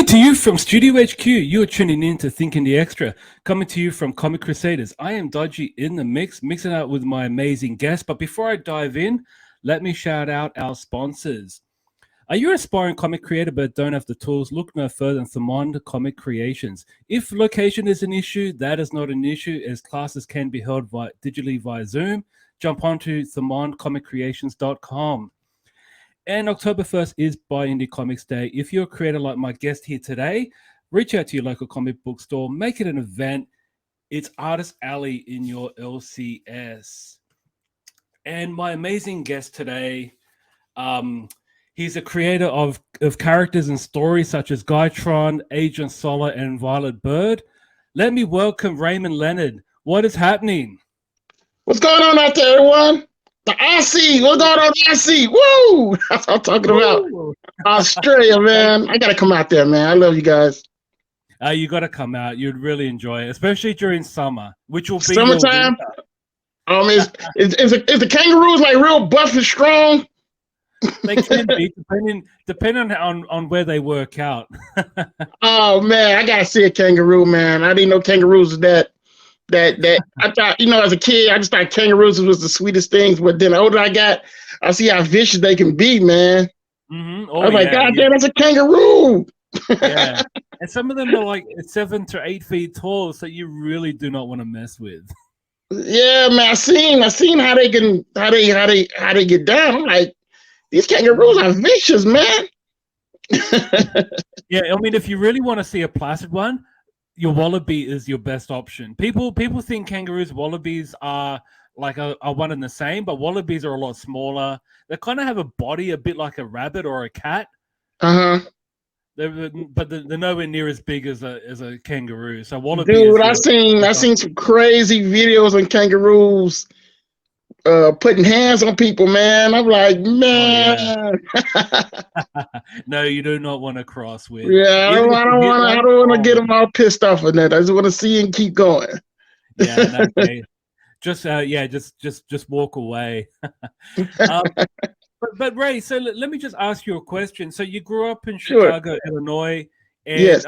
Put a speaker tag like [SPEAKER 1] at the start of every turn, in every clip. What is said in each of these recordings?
[SPEAKER 1] to you from Studio HQ, you are tuning in to Thinking the Extra. Coming to you from Comic Crusaders. I am Dodgy in the mix, mixing out with my amazing guest. But before I dive in, let me shout out our sponsors. Are you an aspiring comic creator but don't have the tools? Look no further than Thermond Comic Creations. If location is an issue, that is not an issue, as classes can be held digitally via Zoom. Jump onto thermondcomiccreations.com. And October 1st is Buy Indie Comics Day. If you're a creator like my guest here today, reach out to your local comic book store, make it an event. It's Artist Alley in your LCS. And my amazing guest today, he's a creator of characters and stories such as Guytron, Agent Solar, and Violet Bird. Let me welcome Raymond Leonard. What is happening?
[SPEAKER 2] What's going on out there, everyone? The Aussie, what's going on, Aussie? Woo! That's what I'm talking about. Australia, man. I gotta come out there, man. I love you guys.
[SPEAKER 1] You got to come out. You'd really enjoy it, especially during summer, which will be
[SPEAKER 2] summertime. Is the kangaroos like real buff and strong?
[SPEAKER 1] They can be, depending on where they work out.
[SPEAKER 2] Oh man, I gotta see a kangaroo, man. I didn't know kangaroos was that I thought, as a kid, I just thought kangaroos was the sweetest things. But then the older I got, I see how vicious they can be, man.
[SPEAKER 1] Mm-hmm.
[SPEAKER 2] I was like, God damn, that's a kangaroo.
[SPEAKER 1] Yeah, and some of them are like 7 to 8 feet tall, so you really do not want to mess with.
[SPEAKER 2] Yeah, man, I seen how they get down. I'm like, these kangaroos are vicious, man.
[SPEAKER 1] Yeah, I mean, if you really want to see a placid one, your wallaby is your best option. People think kangaroos, wallabies are like are one and the same, but wallabies are a lot smaller. They kind of have a body a bit like a rabbit or a cat.
[SPEAKER 2] Uh-huh.
[SPEAKER 1] But they're nowhere near as big as a kangaroo. So wallaby.
[SPEAKER 2] Dude, I seen some crazy videos on kangaroos putting hands on people, man. I'm like, man.
[SPEAKER 1] Oh, yeah. No, you do not want to cross with.
[SPEAKER 2] Yeah, I don't want to get them all pissed off on that. I just want to see and keep going.
[SPEAKER 1] Yeah, okay. Just walk away. But Ray, so let me just ask you a question. So you grew up in Chicago, Illinois, and
[SPEAKER 2] yes.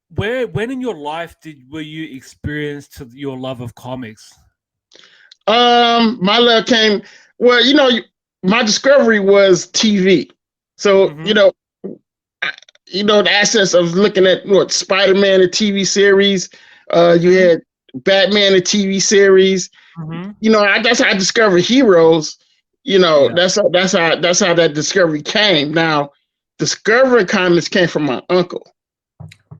[SPEAKER 1] When in your life were you experienced to your love of comics?
[SPEAKER 2] My love came, my discovery was TV. So, the access of looking at Spider-Man, the TV series, you had Batman, the TV series. That's how I discovered heroes. That's how that discovery came. Now, discovering comics came from my uncle.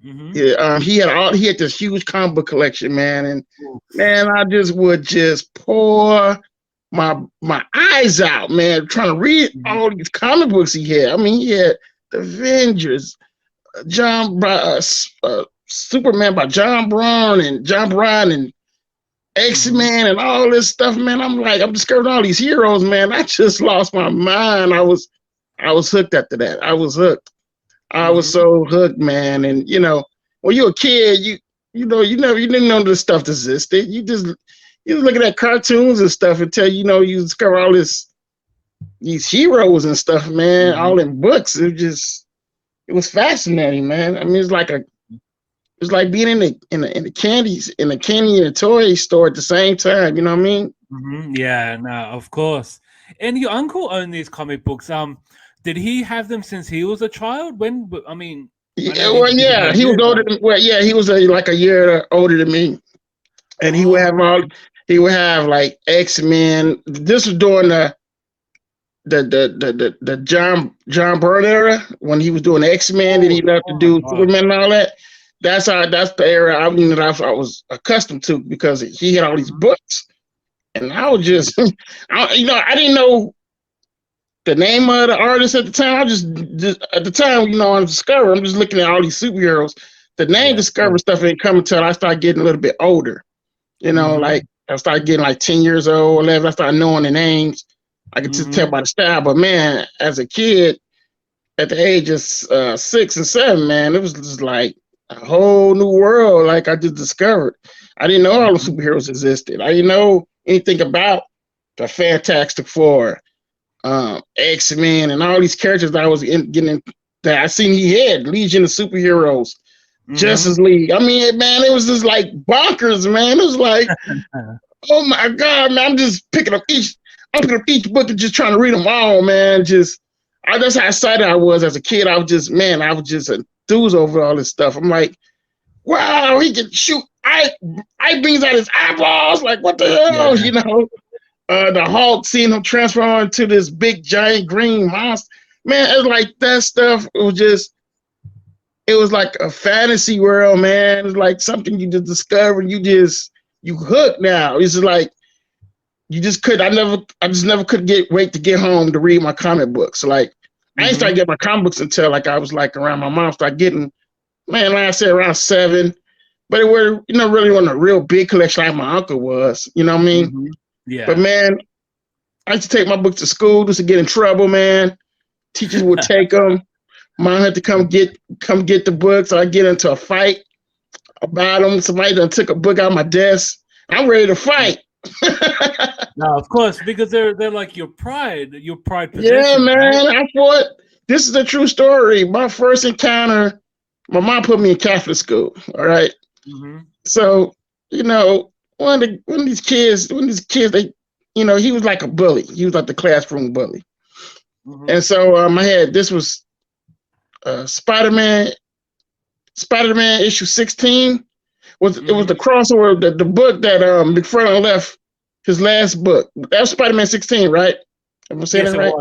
[SPEAKER 2] Yeah, he had this huge comic book collection, man, and man, I would pour my eyes out, man, trying to read all these comic books he had. I mean, he had the Avengers, Superman by John Byrne and X-Men and all this stuff, man. I'm discovering all these heroes, man. I just lost my mind. I was hooked after that. I was hooked. I was so hooked, man. And when you're a kid, you didn't know this stuff existed. You looking at cartoons and stuff until you discover all these heroes and stuff, man. All in books. It was fascinating, man. I mean, it's like being in the candy and a toy store at the same time. You know what I mean?
[SPEAKER 1] Yeah, no, of course. And your uncle owned these comic books. Did he have them since he was a child? He was
[SPEAKER 2] older than he was like a year older than me, and he would have like X-Men. This was during the John Byrne era when he was doing X-Men, and he left to do Superman and all that. That's the era I was accustomed to because he had all these books, and I was just I didn't know the name of the artist at the time. I just at the time, on Discover, I'm just looking at all these superheroes. The name Discover stuff ain't come until I started getting a little bit older. Like I started getting like 10 years old, 11. I started knowing the names. I could just tell by the style. But man, as a kid, at the age of 6 and 7, man, it was just like a whole new world. Like I just discovered. I didn't know all the superheroes existed. I didn't know anything about the Fantastic Four, X-Men, and all these characters that I was getting that I seen he had Legion of Superheroes, Justice League. I mean, man, it was just like bonkers, man. It was like, oh my God, man, I'm picking up each book and just trying to read them all, man. That's how excited I was as a kid. I was just enthused over all this stuff. I'm like, wow, he can shoot eye beams out his eyeballs. Like, what the hell, you know? The Hulk, seeing him transform into this big giant green monster. Man, it's like that stuff. It was like a fantasy world, man. It's like something you just discovered. You hooked now. It's just like I just never could wait to get home to read my comic books. Like I didn't start getting my comic books until like I was like around my mom started getting, man, like I said, around 7. But it were, really wasn't a real big collection like my uncle was. You know what I mean?
[SPEAKER 1] Yeah.
[SPEAKER 2] But man, I used to take my books to school just to get in trouble, man. Teachers would take them. Mom had to come get the books. So I get into a fight about them. Somebody done took a book out of my desk. I'm ready to fight.
[SPEAKER 1] No, of course, because they're like your pride possession.
[SPEAKER 2] Yeah, man.
[SPEAKER 1] Right?
[SPEAKER 2] I thought this is a true story. My first encounter, my mom put me in Catholic school. All right. So, one of these kids, they, he was like a bully. He was like the classroom bully. And so this was Spider-Man issue 16. It was the crossover, the book that McFarlane left, his last book. That was Spider-Man 16, right? Am I saying that right?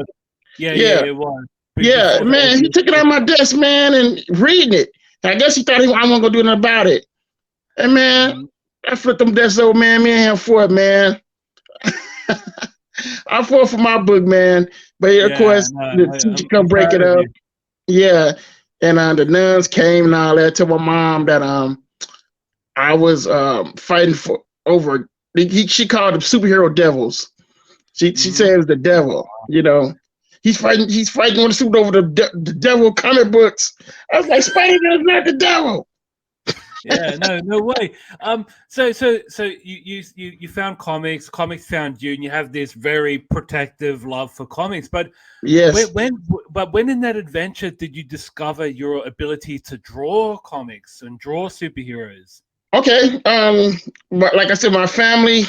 [SPEAKER 1] Yeah, it was.
[SPEAKER 2] Yeah, man, he took it out of my desk, man, and reading it. I guess he thought I wasn't gonna do nothing about it. And man, I flipped them desks over, man. Me and him fought, man. I fought for my book, man. But of course, the teacher come break it up. Yeah, and the nuns came and all that. Told my mom that I was fighting for over. She called them superhero devils. She said it was the devil. He's fighting on the suit over the devil comic books. I was like, Spider-Man's not the devil.
[SPEAKER 1] Yeah, no way. So you found comics found you, and you have this very protective love for comics. But
[SPEAKER 2] yes,
[SPEAKER 1] when in that adventure did you discover your ability to draw comics and draw superheroes?
[SPEAKER 2] Okay, but like I said, my family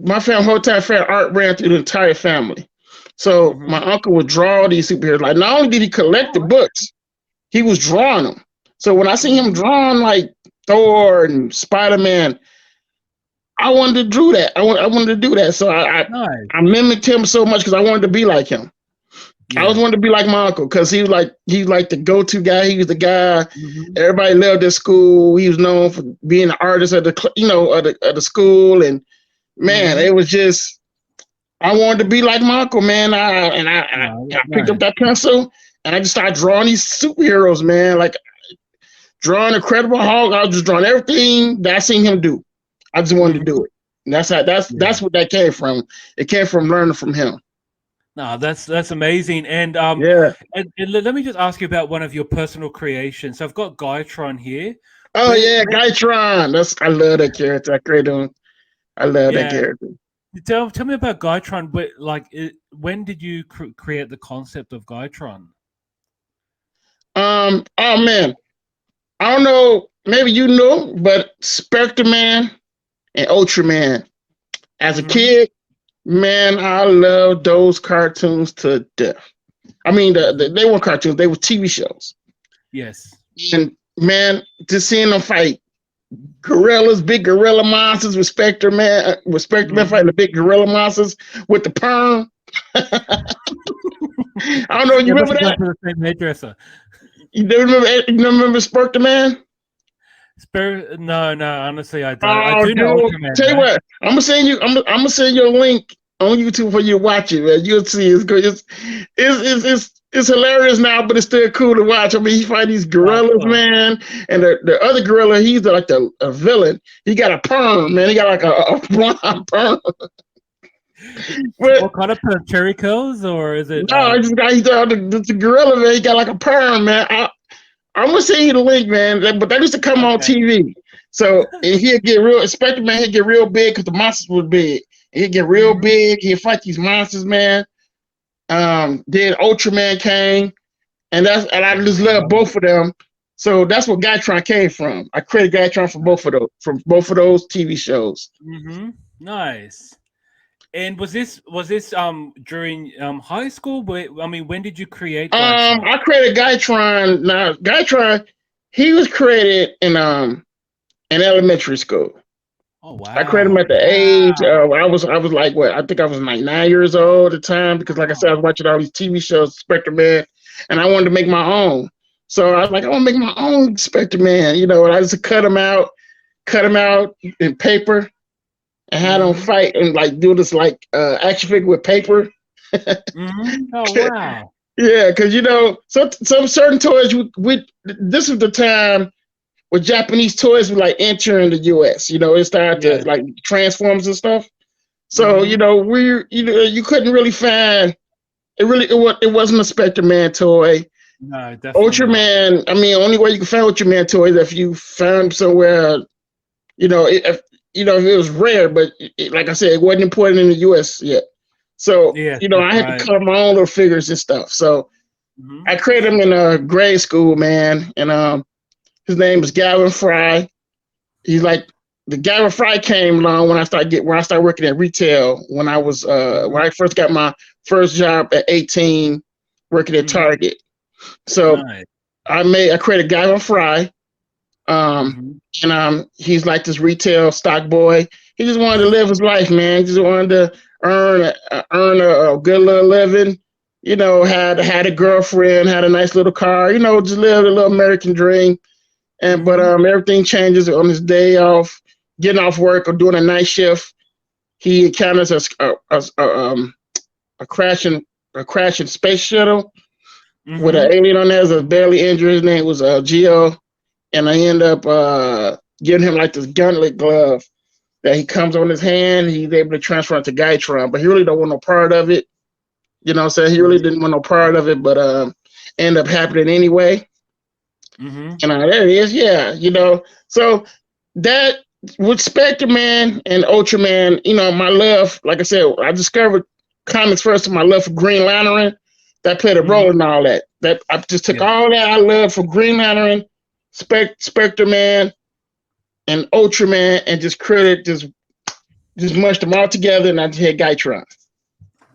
[SPEAKER 2] whole time art ran through the entire family. So my uncle would draw these superheroes. Like not only did he collect the books, he was drawing them. So when I see him drawing like Thor and Spider-Man, I wanted to do that. I wanted to do that. So I mimicked him so much because I wanted to be like him. I always wanted to be like my uncle because he was like the go-to guy. He was the guy everybody loved at school. He was known for being an artist at the school. And man, it was just I wanted to be like my uncle, man. I picked up that pencil and I just started drawing these superheroes, man. Like drawing Incredible Hulk. I was just drawing everything that I seen him do. I just wanted to do it. And that's what that came from. It came from learning from him.
[SPEAKER 1] No, that's amazing. And and let me just ask you about one of your personal creations. So I've got Guytron here.
[SPEAKER 2] Oh Guytron. I love that character. I created him. I love that character.
[SPEAKER 1] Tell me about Guytron. When did you create the concept of Guytron?
[SPEAKER 2] Oh man, I don't know. Maybe you know, but Spectre-Man and Ultraman. As a kid, man, I loved those cartoons to death. I mean, they weren't cartoons; they were TV shows.
[SPEAKER 1] Yes.
[SPEAKER 2] And man, just seeing them fight gorillas, big gorilla monsters with Spectre-Man fighting the big gorilla monsters with the perm. I don't know. You remember that?
[SPEAKER 1] The same hairdresser.
[SPEAKER 2] You remember Spectre-Man?
[SPEAKER 1] No, honestly, I don't.
[SPEAKER 2] Oh,
[SPEAKER 1] I do know Ultraman.
[SPEAKER 2] Tell you what, I'm gonna send you a link on YouTube for you to watch it, man. You'll see it's good. It's hilarious now, but it's still cool to watch. I mean, he fight these gorillas, man, and the other gorilla, he's like a villain. He got a perm, man. He got like a blonde perm.
[SPEAKER 1] What kind of perm? Cherry curls, or is it?
[SPEAKER 2] No, he's the gorilla, man. He got like a perm, man. I'm gonna send you the link, man. But that used to come on TV. So he'd get real. Spectre-Man, he'd get real big because the monsters were big. He'd get real big. He'd fight these monsters, man. Then Ultraman came. and I just love both of them. So that's where Guytron came from. I created Guytron for both of those TV shows.
[SPEAKER 1] Mm-hmm. Nice. And was this during high school? I mean, when did you create Guytron?
[SPEAKER 2] I created Guytron. Now Guytron, he was created in elementary school.
[SPEAKER 1] Oh
[SPEAKER 2] I created him
[SPEAKER 1] wow.
[SPEAKER 2] at the age of I was like what, I think I was like 9 years old at the time, because like I said, I was watching all these TV shows, Spectre Man, and I wanted to make my own. So I was like, I want to make my own Spectre Man, and I just cut him out in paper, and had them fight and like do this like action figure with paper.
[SPEAKER 1] Mm-hmm. Oh wow.
[SPEAKER 2] Yeah, because some certain toys this was the time where Japanese toys were like entering the US. It started to like Transformers and stuff. So you couldn't really find it wasn't a Spectre Man toy.
[SPEAKER 1] No, definitely not.
[SPEAKER 2] Ultraman. I mean, only way you can find Ultraman toys if you found somewhere. If it was rare, but like I said, it wasn't imported in the US yet. So
[SPEAKER 1] Yeah,
[SPEAKER 2] I had to cut my own little figures and stuff. So I created them in grade school, man, and his name is Gavin Fry. He's like the Gavin Fry came along when I started working at retail, when I was when I first got my first job at 18 working at Target. So I created Gavin Fry. And he's like this retail stock boy. He just wanted to live his life, man. He just wanted to earn a good little living. Had a girlfriend, had a nice little car. Just lived a little American dream. And but everything changes on his day off, getting off work or doing a night shift. He encounters a crashing space shuttle with an alien on there that's barely injured. His name was Geo. And I end up giving him like this gauntlet glove that he comes on his hand. He's able to transfer it to Guytron, but he really don't want no part of it. So he really didn't want no part of it, but end up happening anyway. And there it is, yeah. So that with Spectre Man and Ultraman, my love, like I said, I discovered comics first, and my love for Green Lantern that played a role in all that. That I just took all that I love for Green Lantern, Spectre Man, and Ultraman, and just created just mushed them all together, and I just had Guytron.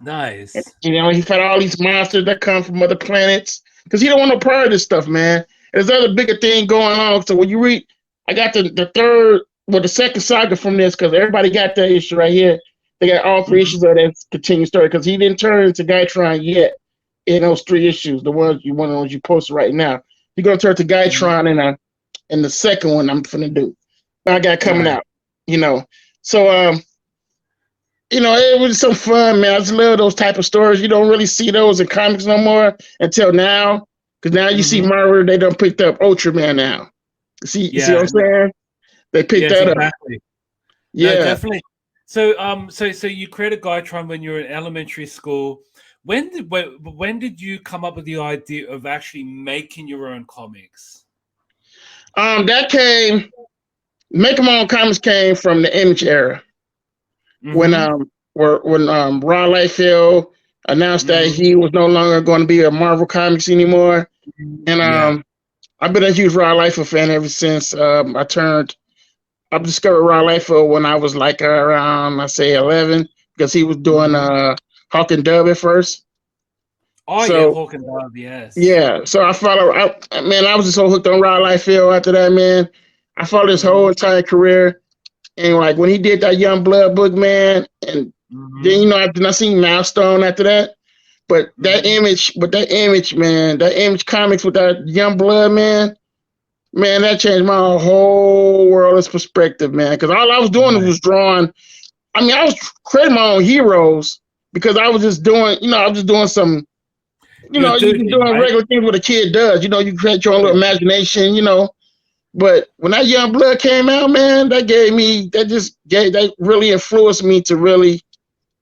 [SPEAKER 1] Nice.
[SPEAKER 2] He fought all these monsters that come from other planets, because he don't want no part of this stuff, man. There's other bigger thing going on. So when you read, I got the second saga from this, because everybody got that issue right here. They got all three issues of that continuing story, because he didn't turn into Guytron yet in those three issues, the ones you posted right now. You're gonna turn to Guytron in the second one I'm finna do. I got coming out, So it was some fun, man. I just love those type of stories. You don't really see those in comics no more until now, because now you see Marvel, they done picked up Ultraman now. You see what I'm saying? They picked that up. Yeah,
[SPEAKER 1] no, definitely. So you created Guytron when you were in elementary school. When did you come up with the idea of actually making your own comics?
[SPEAKER 2] Making my own comics came from the Image era. When Ron Liefeld announced that he was no longer going to be a Marvel Comics anymore, and I've been a huge Ron Liefeld fan ever since. I discovered Ron Liefeld when I was like around, I say 11, because he was doing Hawk and Dove at first.
[SPEAKER 1] Oh,
[SPEAKER 2] so,
[SPEAKER 1] yeah, Hawk and Dove, yes.
[SPEAKER 2] Yeah, so I was just so hooked on Ron Liefeld after that, man. I followed his whole entire career. And like when he did that Young Blood book, man, and then I seen Milestone after that. But that image, man, that Image Comics with that Young Blood, man, that changed my whole world's perspective, man. Because all I was doing was drawing. I mean, I was creating my own heroes, because I was just doing, some, you can do regular things what a kid does. You create your own little imagination, But when that Young Blood came out, man, that really influenced me to really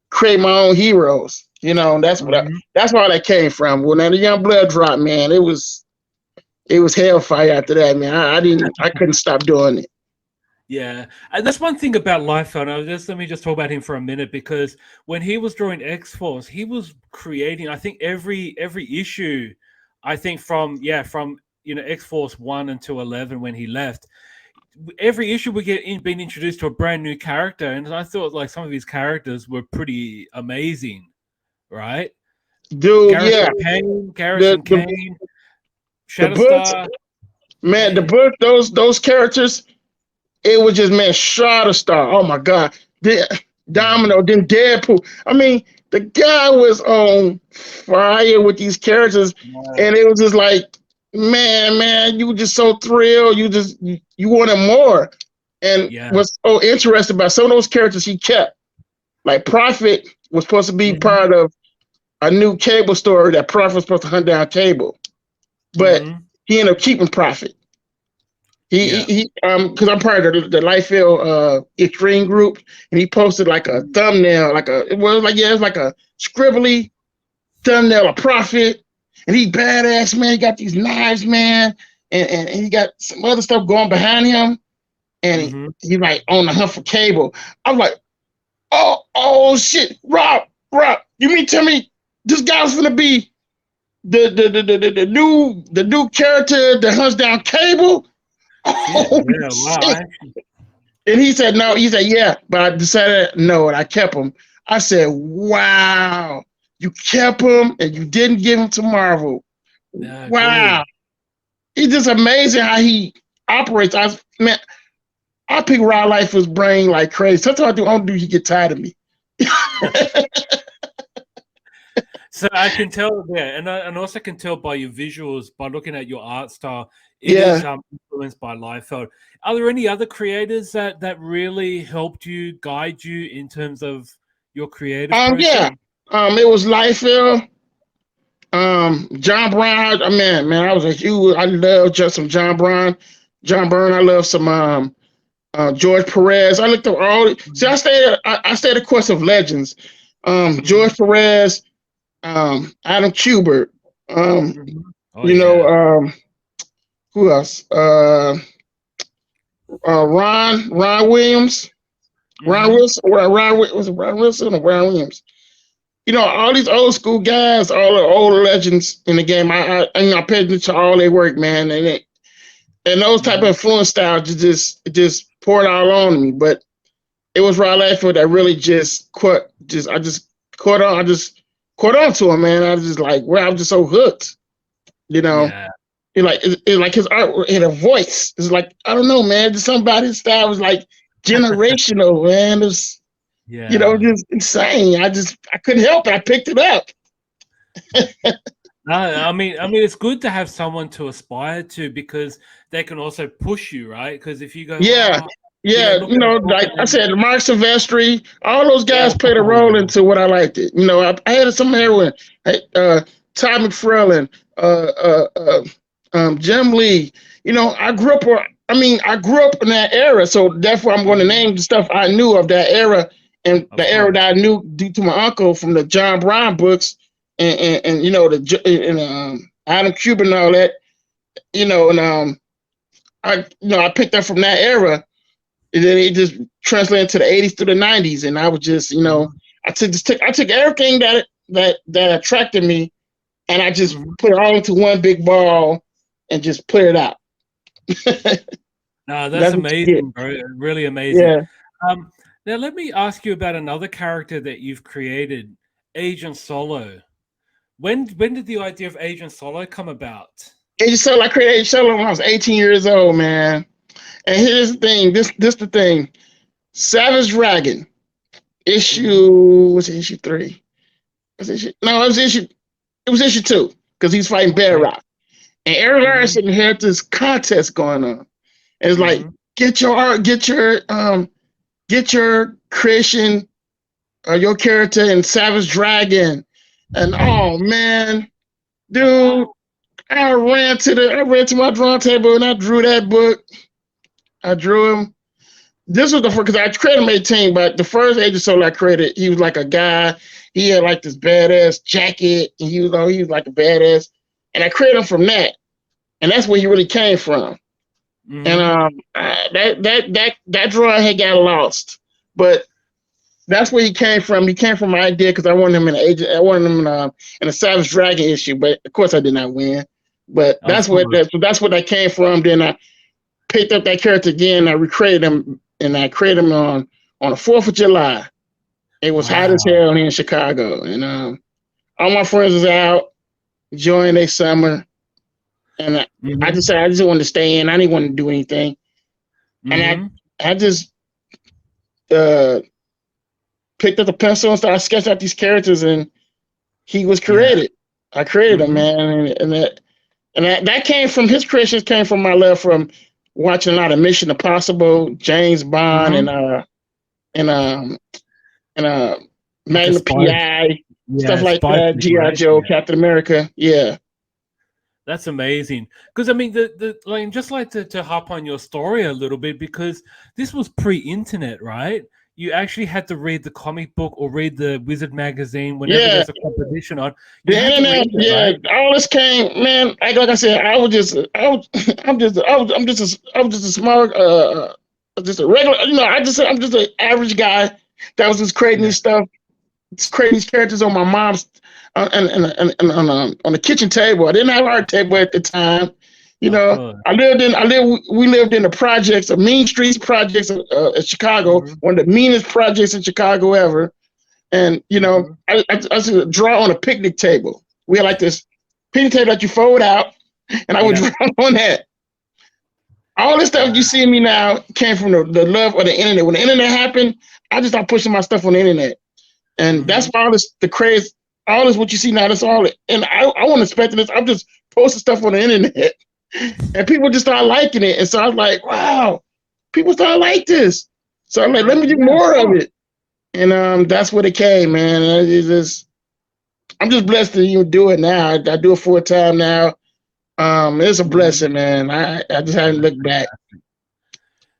[SPEAKER 2] create my own heroes. That's that's where that came from. When that Young Blood dropped, man, it was hellfire after that, man. I couldn't stop doing it.
[SPEAKER 1] Yeah, and that's one thing about Liefeld. Let me just talk about him for a minute, because when he was drawing X-Force, he was creating, I think every issue I think from X-Force 1 until 11 when he left, every issue we get being introduced to a brand new character, and I thought like some of his characters were pretty amazing, right?
[SPEAKER 2] Dude,
[SPEAKER 1] Garrison Kane,
[SPEAKER 2] the books,
[SPEAKER 1] Shatterstar.
[SPEAKER 2] man, the book, those characters, it was just, man, Shatterstar. Oh my God. Domino, then Deadpool. I mean, the guy was on fire with these characters, and it was just like, man, you were just so thrilled. You wanted more. And was so interested by some of those characters he kept. Like Prophet was supposed to be part of a new Cable story that Prophet was supposed to hunt down Cable. But he ended up keeping Prophet. He because I'm part of the Liefeld Extreme group, and he posted like a thumbnail, it was like a scribbly thumbnail of Prophet, and he badass, man. He got these knives, man, and he got some other stuff going behind him, and he like on the hunt for Cable. I'm like, oh shit, Rob, you mean tell me this guy's gonna be the new character that hunts down Cable? Oh, shit. And he said no. He said yeah, but I decided no, and I kept him. I said, wow, you kept him and you didn't give him to Marvel. Wow, it's just amazing how he operates. I pick Rob Liefeld's brain like crazy. Sometimes I do he get tired of me.
[SPEAKER 1] So I can tell, and also can tell by your visuals, by looking at your art style, it is influenced by Liefeld. Are there any other creators that really helped you, guide you in terms of your creative process?
[SPEAKER 2] It was Liefeld, John Brown. I was I love just some John Brown. I love some George Perez. I looked up all. See, I stayed the course of legends. George Perez, Adam Kubert, who else? Ron Williams, Ron Wilson, was it Ron Wilson or Ron Williams? All these old school guys, all the old legends in the game. I paid attention to all their work, man, and those type of influence styles just poured all on me. But it was Rob Liefeld that really I just caught on to him, man. I was just like, wow, I'm just so hooked, It's like his art had a voice. It's like, I don't know, man. Just something about his style was like generational, man. It's just insane. I couldn't help it. I picked it up.
[SPEAKER 1] No, I mean, it's good to have someone to aspire to because they can also push you, right? Because if you go,
[SPEAKER 2] like I said, Mark Silvestri, all those guys played a role into what I liked it. I had some heroin, Todd McFarlane, Jim Lee. I grew up in that era, so therefore I'm going to name the stuff I knew of that era and the era that I knew due to my uncle from the John Brown books and Adam Kubert and all that. I picked up from that era, and then it just translated to the 80s through the 90s, and I was just I took everything that attracted me, and I just put it all into one big ball and just put it out.
[SPEAKER 1] No, that's amazing, bro. Really amazing.
[SPEAKER 2] Yeah.
[SPEAKER 1] Now let me ask you about another character that you've created, Agent Solo. When did the idea of Agent Solo come about?
[SPEAKER 2] Agent Solo, I created Agent Solo when I was 18 years old, man. And here's the thing. This the thing. Savage Dragon, was it issue 3? It was issue 2 because he's fighting Bedrock. And Eric Larson had this contest going on. And it's like, get your art, get your creation, your character in Savage Dragon. And oh man, dude, I ran to my drawing table and I drew that book. I drew him. This was the first, because I created my team, but the first Agent Solo I created, he was like a guy. He had like this badass jacket, and he was like a badass. And I created him from that, and that's where he really came from. And that drawing had got lost, but that's where he came from. He came from my idea because I wanted him in an Agent. I wanted him in a Savage Dragon issue, but of course I did not win. But that's what that came from. Then I picked up that character again. I recreated him, and I created him on the 4th of July. It was hot as hell here in Chicago, and all my friends was out enjoying their summer, and I just said I just wanted to stay in. I didn't want to do anything, and I just picked up the pencil and started sketching out these characters, and he was created. I created him, man, and that came from his creations. Came from my love from watching a lot of Mission Impossible, James Bond, and Magnum PI, stuff like that, G.I. Joe, Captain America. Yeah.
[SPEAKER 1] That's amazing. Because I mean, just like to hop on your story a little bit, because this was pre-internet, right? You actually had to read the comic book or read the Wizard magazine whenever there's a competition on.
[SPEAKER 2] The internet, right? All this came, man. Like I said, I'm just a smart, just a regular. I'm just an average guy that was just creating this stuff, creating these characters on my mom's on the kitchen table. I didn't have our table at the time. We lived in the projects, the Mean Streets projects of Chicago, one of the meanest projects in Chicago ever. And I used to draw on a picnic table. We had like this picnic table that you fold out, and I would draw on that. All this stuff you see in me now came from the love of the internet. When the internet happened, I just started pushing my stuff on the internet, and that's why all this, the craze, all this what you see now, that's all. And I wasn't expecting this. I'm just posting stuff on the internet. And people just started liking it. And so I was like, wow, people started like this. So I'm like, let me do more of it. And that's what it came, man. I'm just blessed to do it now. I do it full time now. It's a blessing, man. I just haven't looked back.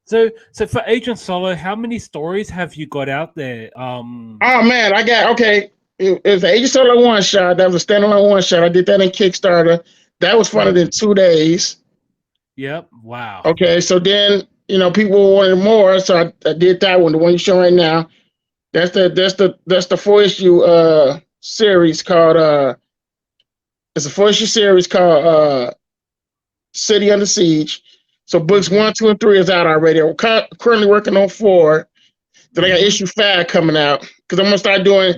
[SPEAKER 1] So for Agent Solo, how many stories have you got out there?
[SPEAKER 2] Oh man, I got it was the Agent Solo one shot. That was a standalone one shot. I did that in Kickstarter. That was funded in 2 days.
[SPEAKER 1] Yep. Wow.
[SPEAKER 2] Okay, so then people wanted more, so I did that one, the one you're showing right now. That's the 4-issue series called it's a 4-issue series called City Under Siege. So books 1, 2, and 3 is out already. I'm currently working on 4. Then I got issue 5 coming out because I'm gonna start doing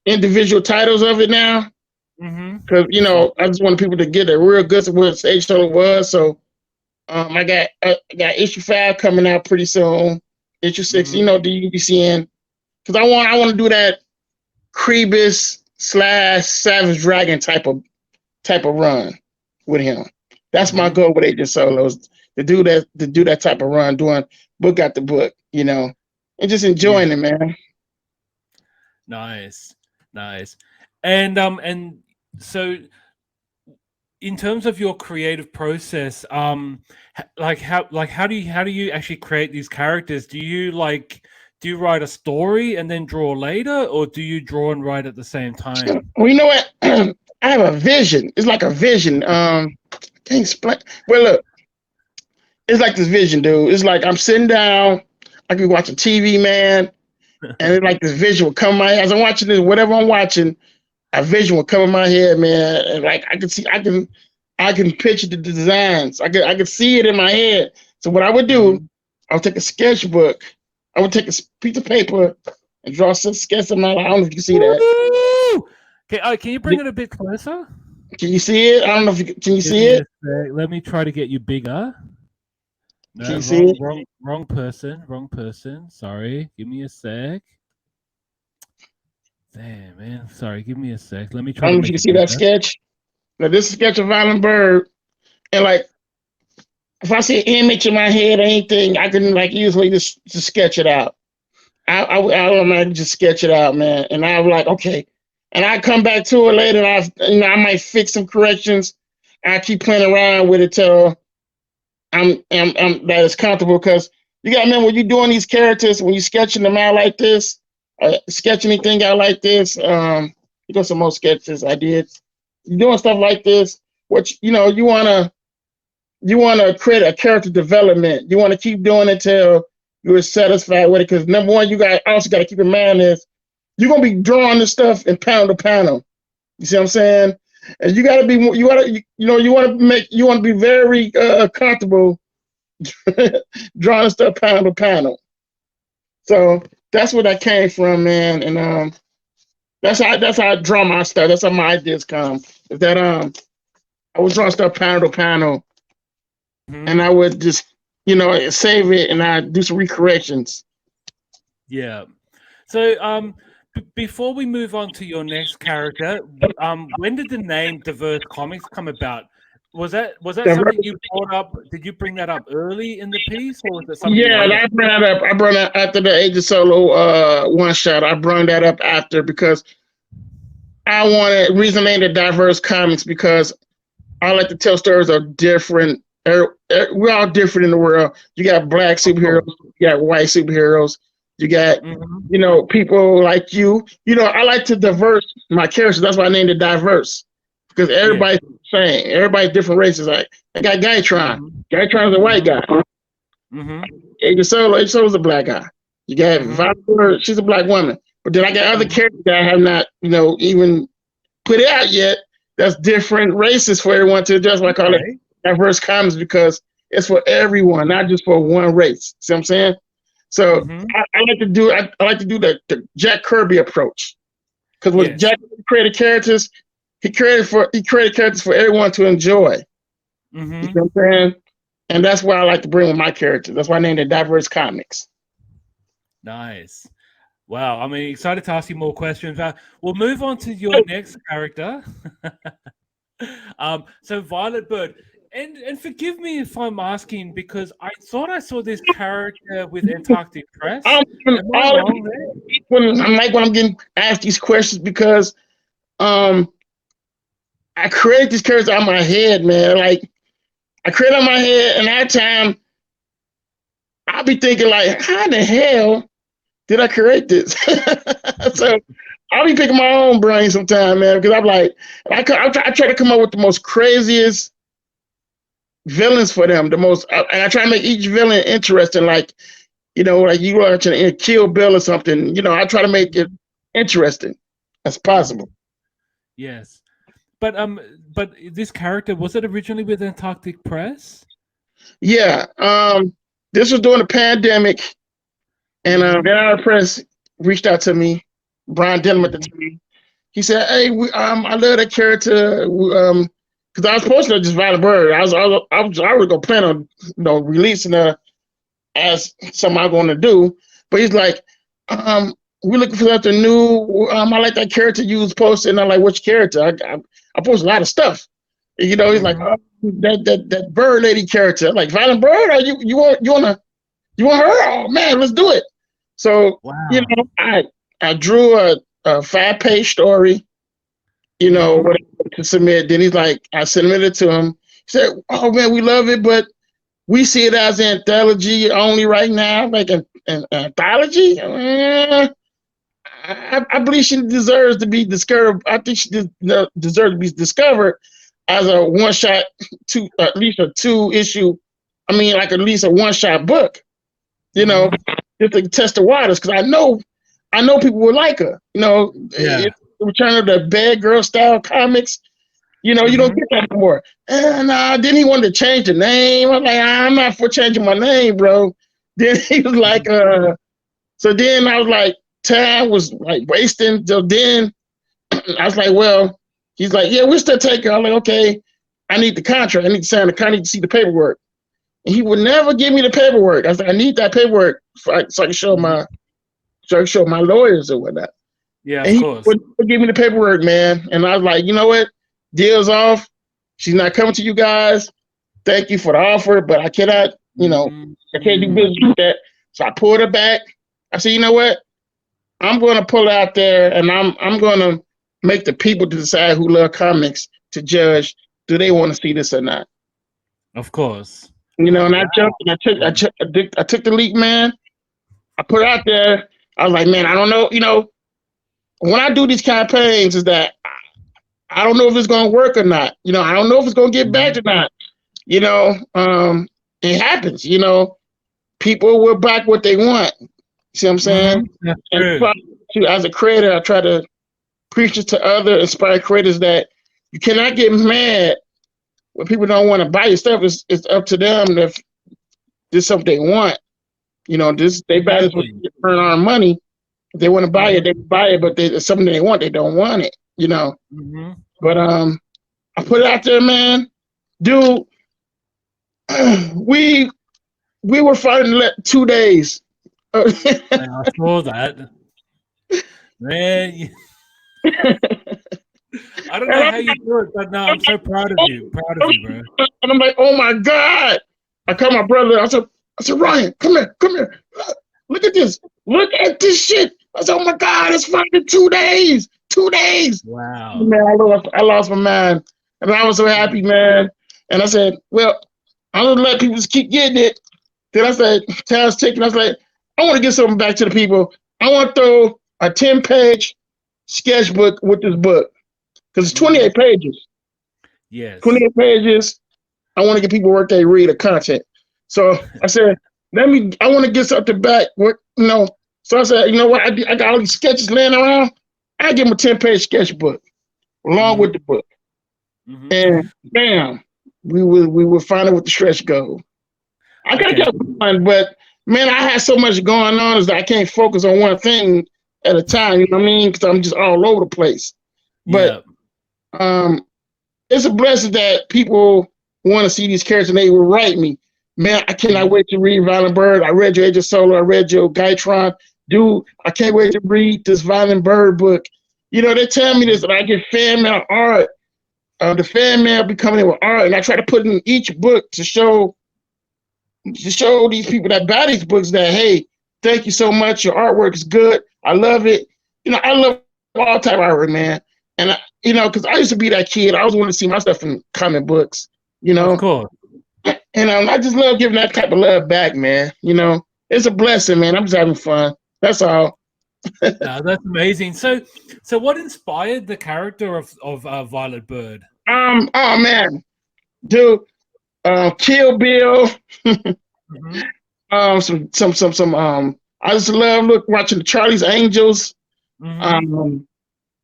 [SPEAKER 2] individual titles of it now. Because I just want people to get a real good of what Agent Solo was. So I got issue 5 coming out pretty soon. Issue 6, the UBCN. Because I want to do that Crebus / Savage Dragon type of run with him. That's my goal with Agent Solo, to do that type of run, doing book after book, and just enjoying it, man.
[SPEAKER 1] Nice. And so in terms of your creative process, how do you actually create these characters? Do you write a story and then draw later, or do you draw and write at the same time?
[SPEAKER 2] Well, you know what? I have a vision. It's like a vision. Can't explain. Well, look, it's like this vision, dude. It's like I'm sitting down, I could be watching TV, man, and it's like this vision will come in my head. As I'm watching this, whatever I'm watching, a vision will come in my head, man. And like I can picture the designs. I can see it in my head. So what I would do, I would take a sketchbook. I would take a piece of paper and draw some sketch of my life. I don't know if you can see that.
[SPEAKER 1] Okay, can you bring it a bit closer?
[SPEAKER 2] Can you see it? I don't know if can you see it?
[SPEAKER 1] Let me try to get you bigger. No,
[SPEAKER 2] can you see it?
[SPEAKER 1] Wrong person. Sorry. Give me a sec. Damn, man. Sorry, give me a sec. Let me try.
[SPEAKER 2] I don't know if you can see that sketch. Now, this is a sketch of Violent Bird. And like, if I see an image in my head or anything, I can usually just sketch it out. I just sketch it out, man. And I'm like, okay. And I come back to it later, and I might fix some corrections. I keep playing around with it till I'm that it's comfortable. Because you got to remember, when you're doing these characters, when you're sketching them out like this, sketching anything out like this, you got some more sketches I did. You're doing stuff like this, which you wanna create a character development. You want to keep doing it till you're satisfied with it. Because number one, you also got to keep in mind is you're gonna be drawing this stuff in panel to panel. You see what I'm saying? And you got to be, you want to, you want to be very comfortable drawing stuff panel to panel. So that's where that came from, man. And that's how I draw my stuff. That's how my ideas come. Is that I was drawing stuff panel to panel, and I would just save it and I do some recorrections.
[SPEAKER 1] Yeah. So before we move on to your next character, when did the name Diverse Comics come about? Was that something you brought up? Did you bring that up early in the piece, or was it something?
[SPEAKER 2] Yeah, I brought that up. I brought that after the Age of Solo one shot. I brought that up after because I wanted reason named it Diverse Comics because I like to tell stories of different. We're all different in the world. You got black superheroes, you got white superheroes, you got people like you. I like to diverse my characters. That's why I named it Diverse because everybody's the same. Everybody's different races. Like I got Guytron. Guytron's a white guy. Age of Solo's a black guy. You got Violet, she's a black woman. But then I got other characters that I have not, even put it out yet. That's different races for everyone to adjust. I call it Diverse Comics because it's for everyone, not just for one race. See what I'm saying? So I like to do the Jack Kirby approach because when Jack created characters, he created characters for everyone to enjoy. You know what I'm saying? And that's why I like to bring with my characters. That's why I named it Diverse Comics.
[SPEAKER 1] Nice. Wow. I'm excited to ask you more questions. We'll move on to your next character. So Violet Bird. And forgive me if I'm asking because I thought I saw this character with Antarctic Press.
[SPEAKER 2] When I'm getting asked these questions because I created these characters out of my head, man. Like I created out of my head, and that time I'll be thinking like, how the hell did I create this? So I'll be picking my own brain sometimes, man, because I'm like, I try to come up with the most craziest villains for them. And I try to make each villain interesting, like like you watching Kill Bill or something. I try to make it interesting as possible.
[SPEAKER 1] Yes, but this character, was it originally with Antarctic Press?
[SPEAKER 2] Yeah, this was during the pandemic. And Antarctic Press reached out to me, Brian Denham at the time. He said, "Hey, I love that character. Because I was supposed to just Violet Bird. I was already gonna plan on releasing her as something I'm going to do. But he's like, we're looking for something new. I like that character you was posting. And I'm like, which character? I post a lot of stuff. He's like, that bird lady character. I'm like, Violet Bird? Or you want her? Oh man, let's do it. So I drew a 5-page story, whatever to submit. Then he's like, I submitted it to him. He said, "Oh man, we love it, but we see it as anthology only right now, like an anthology. I believe she deserves to be discovered. I think she deserves to be discovered as a one-shot, at least a 2-issue. I mean, like at least a one-shot book. Just to test the waters, because I know people would like her. Return of the bad girl style comics. You don't get that anymore. And then he wanted to change the name. I'm like, I'm not for changing my name, bro. Then he was like, so then I was like, time was like wasting. So then I was like, well, he's like, yeah, we'll still take her. I'm like, okay, I need the contract. I need to sign the contract. I need to see the paperwork. And he would never give me the paperwork. I was like, I need that paperwork so I can show my lawyers or whatnot.
[SPEAKER 1] Yeah,
[SPEAKER 2] and of course. He would give me the paperwork, man. And I was like, you know what? Deal's off. She's not coming to you guys. Thank you for the offer, but I cannot, I can't do business with that. So I pulled her back. I said, you know what? I'm going to pull out there, and I'm going to make the people to decide who love comics to judge, do they want to see this or not?
[SPEAKER 1] Of course.
[SPEAKER 2] And I jumped, and I took the leap, man. I put it out there. I was like, man, I don't know. When I do these campaigns, is that I don't know if it's going to work or not. I don't know if it's going to get back or not. It happens. People will back what they want. See what I'm saying? And as a creator, I try to preach it to other inspired creators that you cannot get mad when people don't want to buy your stuff. It's up to them if this is something they want. You know, they buy this to earn our money. If they want to buy it, they buy it, but it's something they want, they don't want it, you know. But I put it out there, man. Dude, we were fighting 2 days.
[SPEAKER 1] I saw that. Man, I don't know how you do it, but no, I'm so proud of you. Proud of you, bro.
[SPEAKER 2] And I'm like, oh my God. I called my brother. I said, Ryan, come here. Look at this. Look at this shit. I said, oh my God, it's fucking 2 days. 2 days.
[SPEAKER 1] Wow.
[SPEAKER 2] Man, I lost my mind. And I was so happy, man. And I said, well, I'm gonna let people just keep getting it. Then I said, time's ticking. I was like, I want to get something back to the people. I want to throw a 10-page sketchbook with this book. Because it's 28 pages.
[SPEAKER 1] Yes.
[SPEAKER 2] 28 pages. I want to get people work they read the content. So I said, I want to get something back. So I said, you know what? I got all these sketches laying around. I give them a 10-page sketchbook along with the book. And bam, we were finding with the stretch goal. I gotta get going, but man, I had so much going on is that I can't focus on one thing at a time. You know what I mean? Because I'm just all over the place. But it's a blessing that people want to see these characters and they will write me. Man, I cannot wait to read Violent Bird. I read your Age of Solar. I read your Gaitron. Dude, I can't wait to read this Violent Bird book. You know, they tell me this, and I get fan mail art. The fan mail be coming in with art, and I try to put in each book to show these people that buy these books that, hey, thank you so much. Your artwork is good. I love it. You know, I love all type of artwork, man. And because I used to be that kid. I always wanted to see my stuff in comic books. You know,
[SPEAKER 1] of course.
[SPEAKER 2] And I just love giving that type of love back, man. You know, it's a blessing, man. I'm just having fun. That's all.
[SPEAKER 1] No, that's amazing. So what inspired the character of Violet Bird?
[SPEAKER 2] Oh man, dude, Kill Bill. Some. I just love watching the Charlie's Angels.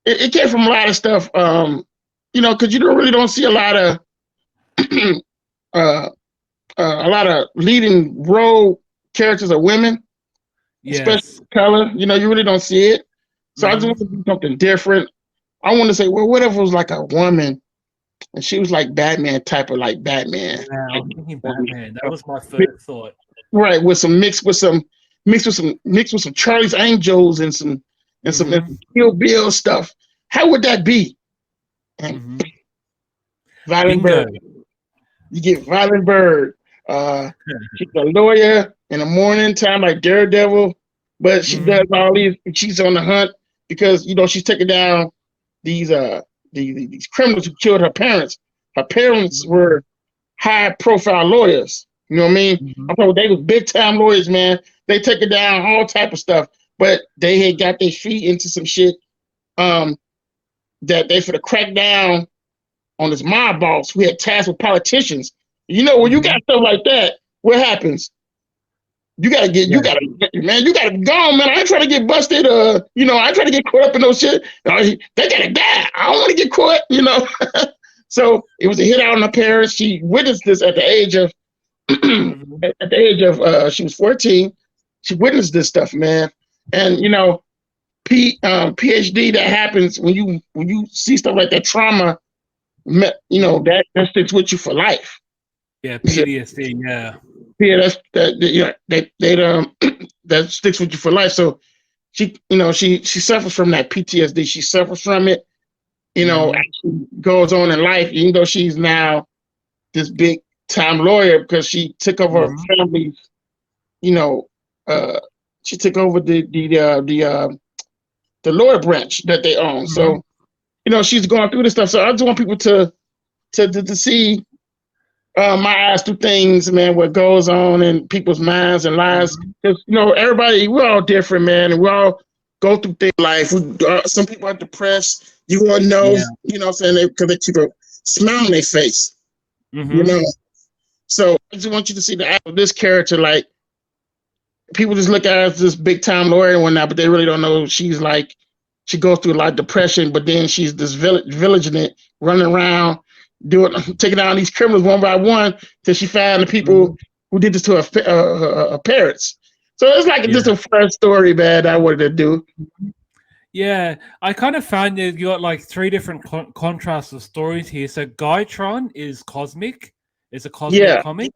[SPEAKER 2] It came from a lot of stuff. Because you don't see a lot of leading role characters are women. Especially color, you really don't see it. So I just want to do something different. I want to say, well, what if it was like a woman and she was like Batman type of like Batman?
[SPEAKER 1] Yeah, I'm thinking Batman. That was my first thought.
[SPEAKER 2] Right, with some Charlie's Angels and some Kill Bill stuff. How would that be? Violent Bird. You get Violent Bird. She's a lawyer in the morning time, like Daredevil, but she does all these. She's on the hunt because she's taking down these criminals who killed her parents. Her parents were high-profile lawyers. You know what I mean? I'm talking, they were big-time lawyers, man. They taking down all type of stuff, but they had got their feet into some shit that they for to crack down on this mob boss who had ties with politicians. When you got stuff like that, what happens? You gotta be gone, man. I ain't trying to get busted. I ain't trying to get caught up in no shit. They gotta die. I don't want to get caught, So it was a hit out on her parents. She witnessed this at the age of she was 14. She witnessed this stuff, man. And PhD that happens when you see stuff like that trauma, that sticks with you for life.
[SPEAKER 1] Yeah, PTSD.
[SPEAKER 2] Yeah, that sticks with you for life. So she suffers from that PTSD. She suffers from it. Actually goes on in life, even though she's now this big time lawyer because she took over her family's. She took over the lawyer branch that they own. So she's going through this stuff. So I just want people to see. My eyes through things, man, what goes on in people's minds and lives. Because, everybody, we're all different, man, and we all go through things in life. Some people are depressed. You want to know, what I'm saying, because they keep a smile on their face, So I just want you to see the act of this character. Like, people just look at her as this big-time lawyer and whatnot, but they really don't know she goes through a lot of depression, but then she's this vigilant running around taking down these criminals one by one till she found the people who did this to her parents. So it's like just a fresh story, man, I wanted to do.
[SPEAKER 1] Yeah, I kind of found you got like three different contrasts of stories here. So Guytron is cosmic, it's a cosmic comic.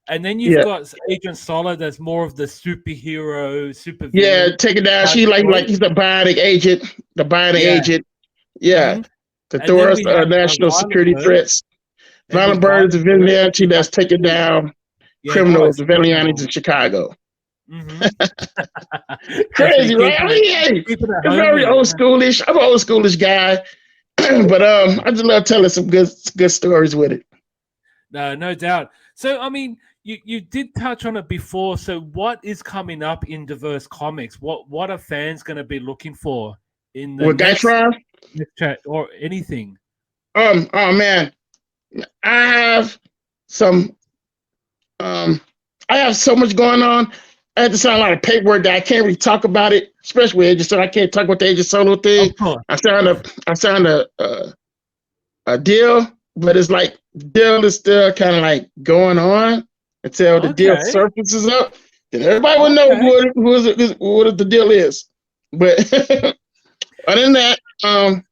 [SPEAKER 1] And then you've got Agent Solid that's more of the superhero, super villain.
[SPEAKER 2] Yeah, take it down. She like he's the bionic agent. The bionic agent. Yeah. To throw us national security threats. Violent Bird is a vigilante that's taking down criminals, vigilantes in Chicago. Crazy, right? I mean, it's very old schoolish. I'm an old schoolish guy. But I just love telling some good stories with it.
[SPEAKER 1] No doubt. So I mean, you did touch on it before. So what is coming up in Diverse Comics? What are fans going to be looking for in the next chat or anything?
[SPEAKER 2] Oh man, I have some. I have so much going on. I had to sign a lot of paperwork that I can't really talk about it, especially with Agent Solo. I can't talk about the Agent Solo thing. I signed a deal, but it's like the deal is still kind of like going on until the deal surfaces up. Then everybody will know what the deal is. But other than that, I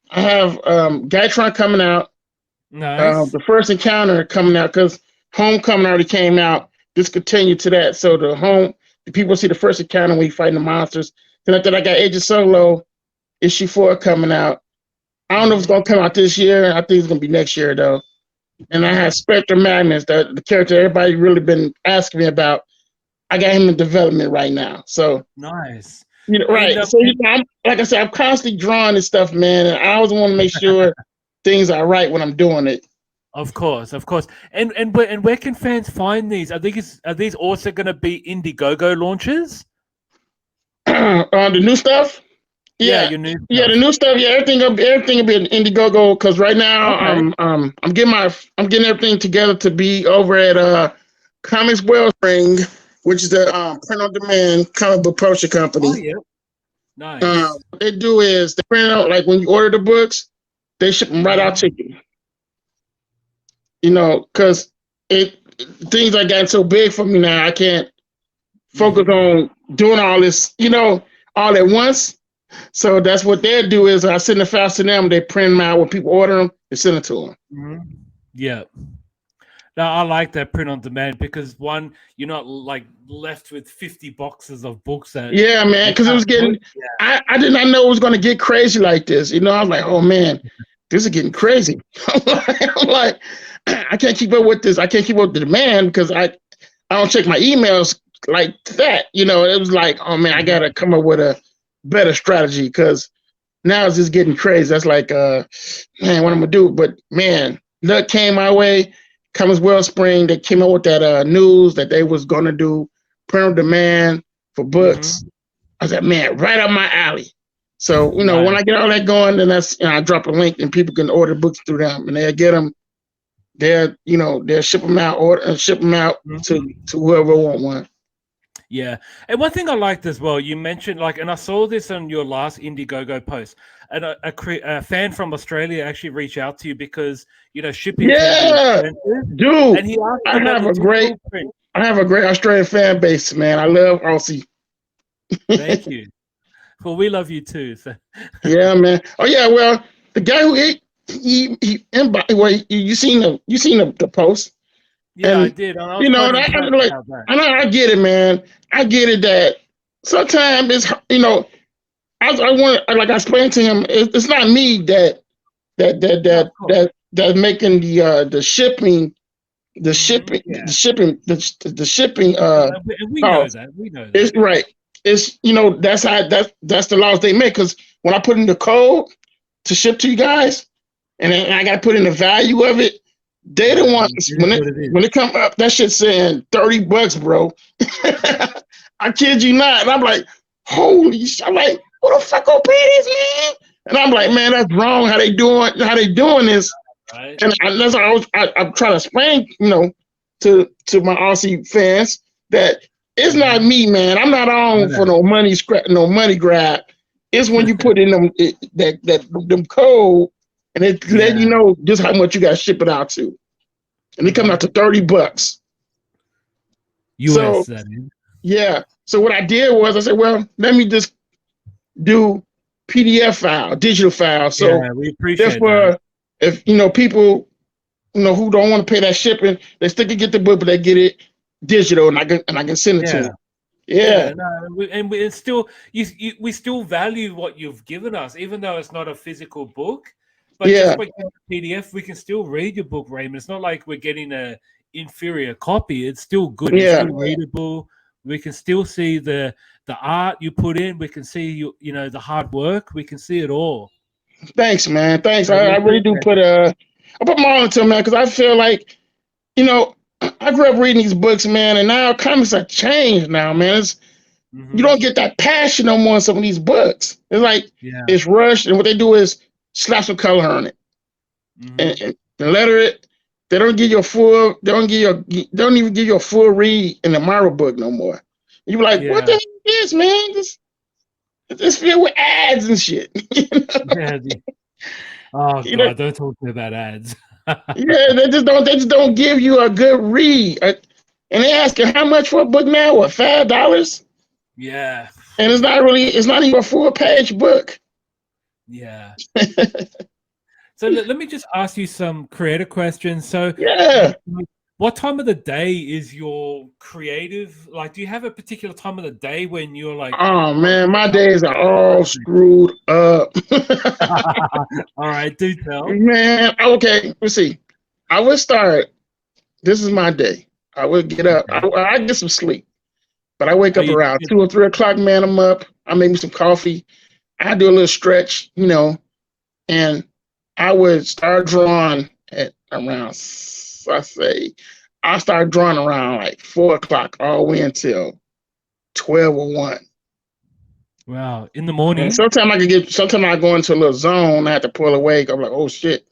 [SPEAKER 2] have Guytron coming out.
[SPEAKER 1] Nice.
[SPEAKER 2] The first encounter coming out because Homecoming already came out. Just continue to that. So the people see the first encounter when we fighting the monsters. Then after that, I got Agent Solo issue 4 coming out. I don't know if it's gonna come out this year. I think it's gonna be next year though. And I have Spectre Magnus, the character everybody really been asking me about. I got him in development right now. So
[SPEAKER 1] nice.
[SPEAKER 2] Right. So like I said, I'm constantly drawing this stuff, man. And I always want to make sure things are right when I'm doing it.
[SPEAKER 1] Of course. And where can fans find these? Are these also going to be Indiegogo launches?
[SPEAKER 2] The new stuff.
[SPEAKER 1] Yeah, your new stuff.
[SPEAKER 2] Yeah, the new stuff. Yeah, everything will be an Indiegogo because right now I'm getting everything together to be over at Comics Wellspring, which is the print on demand comic book publishing company.
[SPEAKER 1] Oh yeah, nice.
[SPEAKER 2] What they do is they print out like when you order the books, they ship them right out to you. Because things are getting so big for me now, I can't focus on doing all this, all at once. So that's what they do is I send the files to them. They print them out when people order them. They send it to them.
[SPEAKER 1] Yeah. Now I like that print on demand because one, you're not like left with 50 boxes of books.
[SPEAKER 2] Yeah, man, because it was getting. Yeah. I did not know it was going to get crazy like this. I was like, oh man, this is getting crazy. I'm like, I can't keep up with this. I can't keep up with the demand because I don't check my emails like that. It was like, oh man, I got to come up with a better strategy because now it's just getting crazy. That's like, man, what I'm gonna do? But man, luck came my way. Comics Wellspring, they came out with that news that they was gonna do print on demand for books. I said, man, right up my alley. So when I get all that going, then that's I drop a link and people can order books through them, and they'll get them. They'll ship them out to whoever want one.
[SPEAKER 1] Yeah, and one thing I liked as well, you mentioned and I saw this on your last Indiegogo post, and a fan from Australia actually reached out to you because shipping.
[SPEAKER 2] Yeah, dude, and I have a great Australian fan base, man. I love Aussie.
[SPEAKER 1] Thank you. Well, we love you too. So.
[SPEAKER 2] Yeah, man. Oh yeah, well, the guy who you seen the post.
[SPEAKER 1] Yeah, and, I did. I
[SPEAKER 2] get it, man. I get it that sometimes it's I want like I explained to him, it's not me that's making the shipping. We
[SPEAKER 1] know that.
[SPEAKER 2] It's right. It's that's the laws they make because when I put in the code to ship to you guys, and then I got to put in the value of it. They don't want when it come up that shit saying $30, bro. I kid you not. And I'm like, holy shit. I'm like, who the fuck gonna pay this, man? And I'm like, man, that's wrong. How they doing this? Right. And that's I'm trying to explain, to my Aussie fans that it's not me, man. I'm not on for no money grab. It's when you put in them code, and it let you know just how much you got to ship it out to, and it comes out to $30.
[SPEAKER 1] US,
[SPEAKER 2] So
[SPEAKER 1] that is.
[SPEAKER 2] yeah. So what I did was I said, well, let me just do PDF file, digital file. So
[SPEAKER 1] Yeah, we appreciate that.
[SPEAKER 2] therefore, if people who don't want to pay that shipping, they still can get the book, but they get it digital, and I can send it to them. Yeah.
[SPEAKER 1] It's still we still value what you've given us, even though it's not a physical book. But just by getting a PDF, we can still read your book, Raymond. It's not like we're getting a inferior copy. It's still good. It's still readable. We can still see the art you put in. We can see the hard work. We can see it all.
[SPEAKER 2] Thanks, man. Thanks. I really do put I put my all into it, man, because I feel like I grew up reading these books, man, and now comics have changed now, man. You don't get that passion no more in some of these books. It's like it's rushed, and what they do is slap some color on it and letter it. They don't give you a full. They don't even give you a full read in the Marvel book no more. You be like, what the heck is this, man? This filled with ads and shit.
[SPEAKER 1] Oh God, don't talk to me about ads.
[SPEAKER 2] They just don't give you a good read. And they asking how much for a book now? What, $5?
[SPEAKER 1] Yeah.
[SPEAKER 2] And it's not even a full page book.
[SPEAKER 1] Yeah. So let me just ask you some creative questions. So what time of the day is your creative? Like, do you have a particular time of the day when you're like,
[SPEAKER 2] oh man, my days are all screwed up.
[SPEAKER 1] All right, do tell.
[SPEAKER 2] Man, okay, let's see. I would start. This is my day. I would get up. I get some sleep, but I wake up around 2 or 3 o'clock. Man, I'm up. I make me some coffee. I do a little stretch, and I would start drawing at around. I start drawing around like 4 o'clock all the way until 12 or 1.
[SPEAKER 1] Wow, in the morning.
[SPEAKER 2] And sometimes I go into a little zone. I have to pull away. I'm like, oh shit,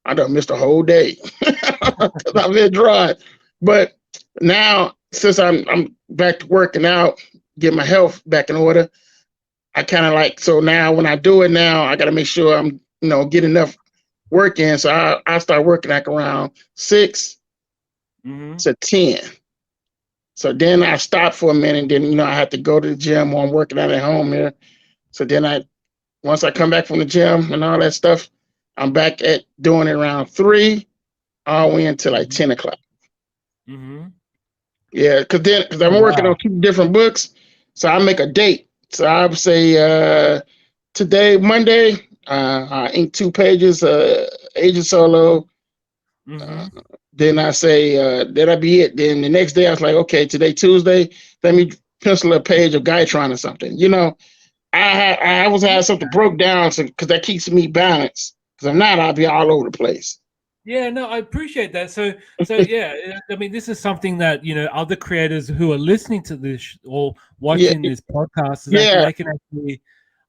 [SPEAKER 2] I done missed a whole day because I've been drawing. But now, since I'm back to working out, get my health back in order, I kind of so now when I do it now, I got to make sure I'm get enough work in. So I start working like around 6 to 10. So then I stop for a minute. Then I have to go to the gym or I'm working out at home here. So then once I come back from the gym and all that stuff, I'm back at doing it around 3 all the way until like 10 o'clock. Yeah, because I'm working on 2 different books, so I make a date. So I would say today, Monday, I ink 2 pages, Agent Solo. Then I say that'll be it. Then the next day I was like, okay, today Tuesday, let me pencil a page of Gaitron or something. I always have something broke down because that keeps me balanced. Because if not, I'll be all over the place.
[SPEAKER 1] Yeah, no, I appreciate that. So yeah, I mean, this is something that other creators who are listening to this or watching this podcast they can actually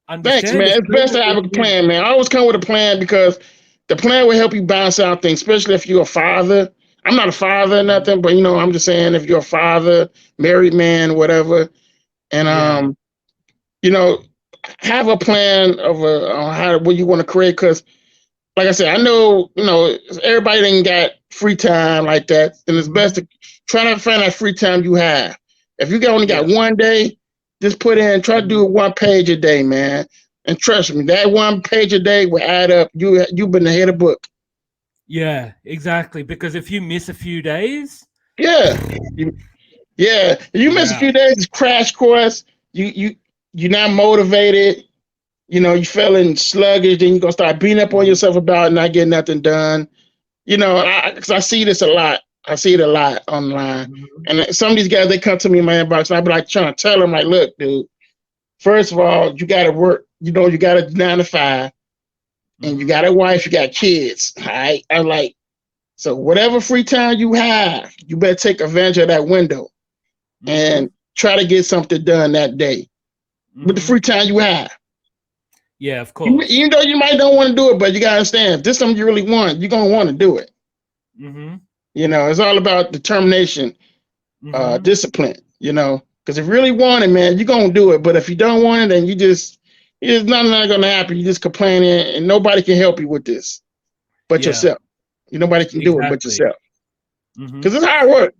[SPEAKER 1] understand.
[SPEAKER 2] Thanks, man. It's best to have a plan, man. I always come with a plan because the plan will help you balance out things, especially if you're a father. I'm not a father or nothing, but I'm just saying if you're a father, married man, whatever, and have a plan of what you want to create. Because, like I said, I know everybody ain't got free time like that, and it's best to try to find that free time you have. If you only got one day, just try to do 1 page a day, man. And trust me, that 1 page a day will add up. You've been ahead of book.
[SPEAKER 1] Yeah, exactly. Because if you miss a few days,
[SPEAKER 2] you miss a few days, it's crash course. You're not motivated. You feeling sluggish. Then you're gonna start beating up on yourself about not getting nothing done. Because I see this a lot. I see it a lot online. And some of these guys, they come to me in my inbox, and I be like trying to tell them, like, look, dude. First of all, you got to work. You got a 9 to 5, and you got a wife, you got kids. All right. I'm like, so whatever free time you have, you better take advantage of that window and try to get something done that day with the free time you have.
[SPEAKER 1] Yeah, of course.
[SPEAKER 2] Even though you might don't want to do it, but you gotta understand, if this is something you really want, you're gonna want to do it. It's all about determination, discipline. Because if you really want it, man, you're gonna do it. But if you don't want it, then you just There's nothing that's gonna happen. You just complaining, and nobody can help you with this but yourself. Nobody can do it but yourself. Because it's hard work.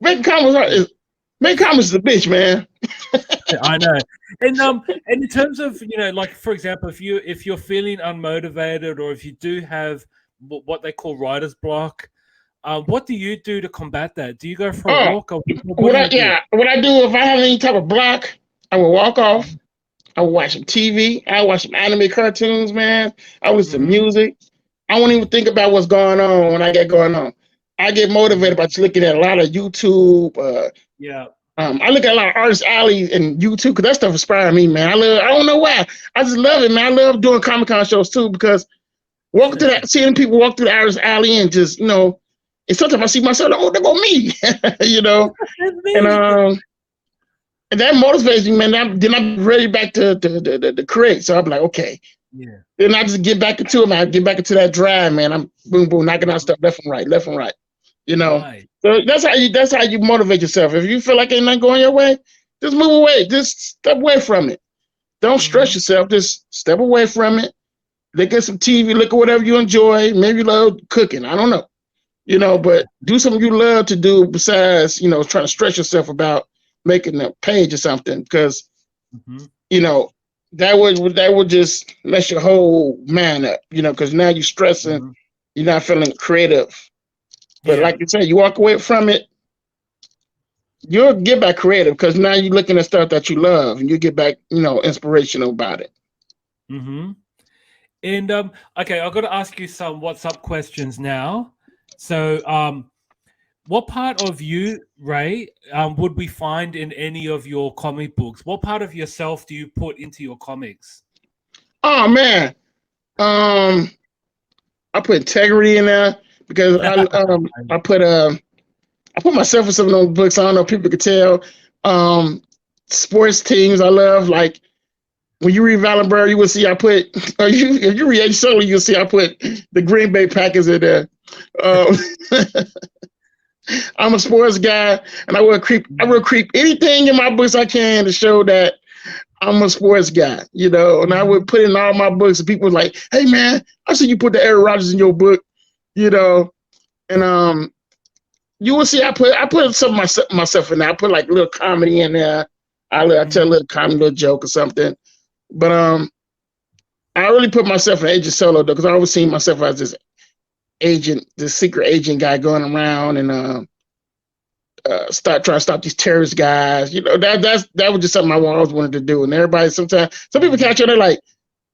[SPEAKER 2] Making comics is a bitch, man.
[SPEAKER 1] I know. And in terms of, like, for example, if you're feeling unmotivated, or if you do have what they call writer's block, what do you do to combat that? Do you go for a walk? Or what I
[SPEAKER 2] do if I have any type of block, I will walk off. I will watch some TV. I will watch some anime cartoons, man. I will listen to music. I won't even think about what's going on when I get going on. I get motivated by just looking at a lot of YouTube. I look at a lot of Artist Alley and YouTube because that stuff inspires me, man. I don't know why. I just love it, man. I love doing Comic-Con shows too because seeing people walk through the Artist Alley and just, and sometimes I see myself, oh, there go me, and that motivates me, man. Then I'm ready back to create. So I'm like, okay.
[SPEAKER 1] Yeah.
[SPEAKER 2] Then I just get back into it, man. I get back into that drive, man. I'm boom, boom, knocking out stuff left and right. Right. So that's how you motivate yourself. If you feel like ain't nothing going your way, just move away. Just step away from it. Don't stress yourself. Just step away from it. Look at some TV. Look at whatever you enjoy. Maybe you love cooking. I don't know. But do something you love to do besides, trying to stress yourself about making a page or something. Because, that would just mess your whole man up, because now you're stressing, you're not feeling creative. But like you said, you walk away from it, you'll get back creative because now you're looking at stuff that you love and you get back, inspirational about it.
[SPEAKER 1] And okay, I've got to ask you some what's up questions now. So what part of you, Ray, would we find in any of your comic books? What part of yourself do you put into your comics?
[SPEAKER 2] Oh man, I put integrity in there because I put myself in some of those books. I don't know if people can tell. Sports teams I love. Like when you read Valenberg, you will see I put. If you read Age Solo, you'll see I put the Green Bay Packers in there. I'm a sports guy, and I will creep anything in my books I can to show that I'm a sports guy, and I would put in all my books, and people were like, hey man, I see you put the Aaron Rodgers in your book, and you will see I put some of myself in there. I put like a little comedy in there. I tell a little comedy, little joke or something. But I really put myself in Agent Solo though, because I always seen myself as this secret agent guy going around and start trying to stop these terrorist guys. That was just something I always wanted to do. And everybody, some people catch on, they're like,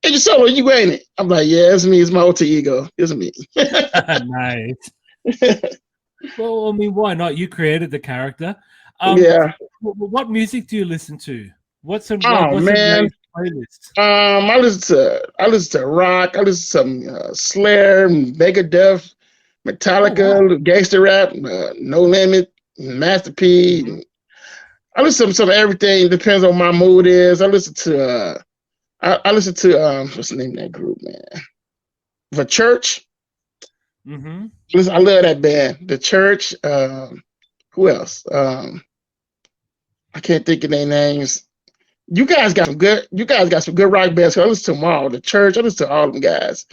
[SPEAKER 2] Agent Solo, you ain't it? I'm like, yeah, it's me. It's my alter ego. It's me.
[SPEAKER 1] Nice. Well, I mean, why not? You created the character. What music do you listen to? What's some playlist?
[SPEAKER 2] I listen to rock. I listen to some Slayer, Megadeth, Metallica, gangster rap, No Limit, Master P. I listen to some everything. Depends on my mood is. I listen to what's the name of that group, man? The Church. I love that band. The Church. Who else? I can't think of their names. You guys got some good rock bands. So I listen to them all. The Church. I listen to all them guys.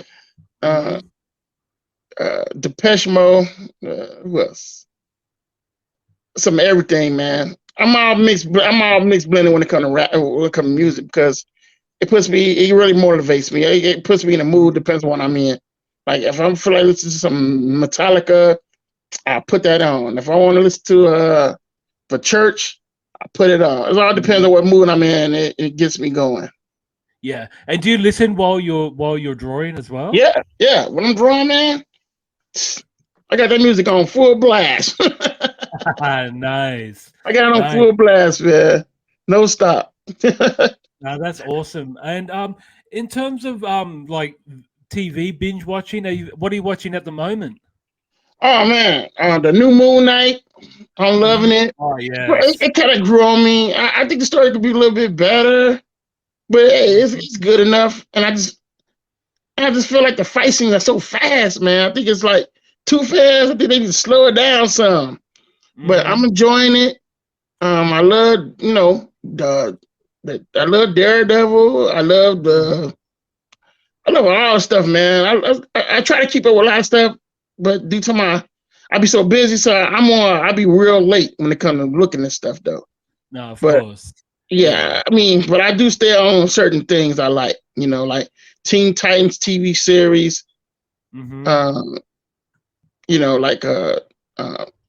[SPEAKER 2] Depeche Mode. Who else? Some everything, man. I'm all mixed blended when it comes to rap, when it comes to music, because it really motivates me. It puts me in a mood. Depends on what I'm in. Like if I feel like listening to some Metallica, I put that on. If I want to listen to The Church, I put it on. It all depends on what mood I'm in. It gets me going.
[SPEAKER 1] Yeah. And do you listen while you're drawing as well?
[SPEAKER 2] Yeah. When I'm drawing, man, I got that music on full blast.
[SPEAKER 1] Nice.
[SPEAKER 2] I got it on full blast, man. No stop.
[SPEAKER 1] Now that's awesome. And in terms of like TV binge watching, what are you watching at the moment?
[SPEAKER 2] Oh man, the new Moon Knight. I'm loving it.
[SPEAKER 1] Oh yeah.
[SPEAKER 2] It kind of grew on me. I think the story could be a little bit better, but hey, it's good enough. And I just feel like the fight scenes are so fast, man. I think it's like too fast. I think they need to slow it down some. But I'm enjoying it. I love, the I love Daredevil. I love all stuff, man. I try to keep up with a lot of stuff, but due to I be so busy, so I be real late when it comes to looking at stuff though.
[SPEAKER 1] No, of
[SPEAKER 2] But
[SPEAKER 1] course.
[SPEAKER 2] yeah, I mean, but I do stay on certain things I like, like Teen Titans TV series.
[SPEAKER 1] Mm-hmm.
[SPEAKER 2] Like